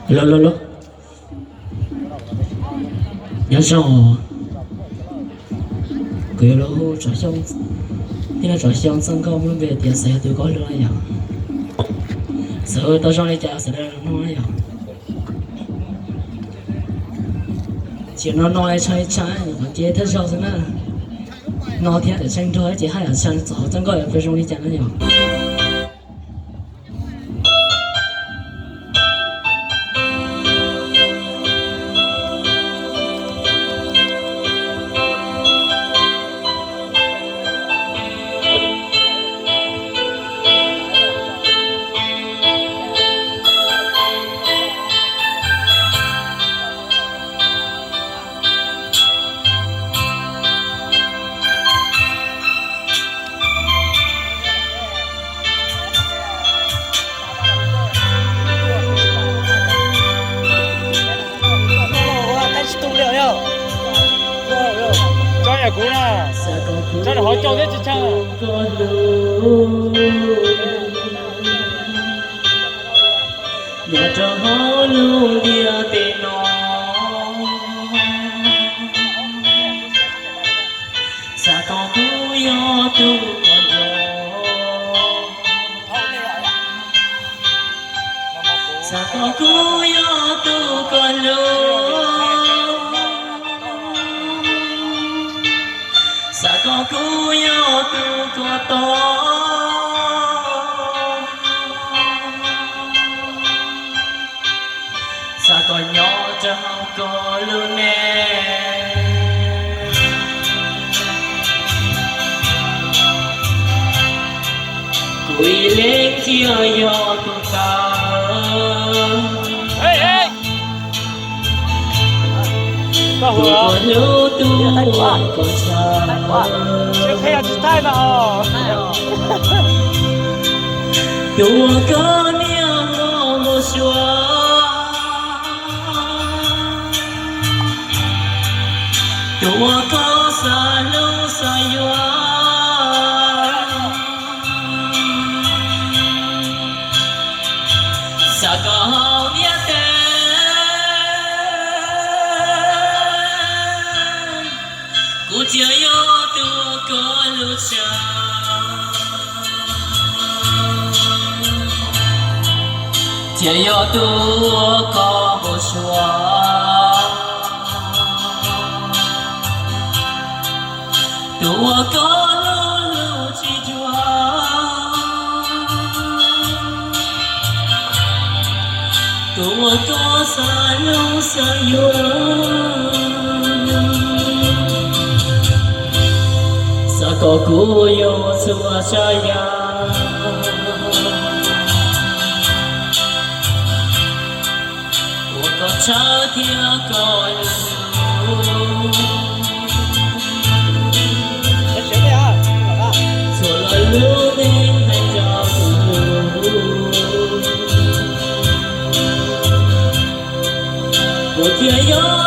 Lo, nhớ sao cái lỗ trả xong thì là trả xong xong không nó về tiền xe tôi có nữa ya sợ tao cho này trả sợ đây nó ya chỉ nó nói trái còn chế thế sao thế nào nó thì để tranh thôi chỉ hai là tranh rõ chân gọi là phải trong đi trả nó ya cũ nè, cho nó hỏi cho biết chứ chăng? Nhà cho họ luôn đi tìm nó, sa con cũ yo tu còn yo, sa con cũ yo tu còn lo. Sa có cú yo tu có to sa có nhỏ cho không có luôn nè quỳ lên chia yo tu ta có hứa lưu tu có cha chưa thấy anh thay mà tua có niềm mơ một xóa tua có xa lâu xa yoa sa có hậu biết cô chia yo tu có lúc cha chia yo tu có một xóa tu có lúc chỉ chúa tu có xa lâu xa yo sa có cú yo xua xa ya có cha thia có lu rồi là lu đến thành cho cô chia yo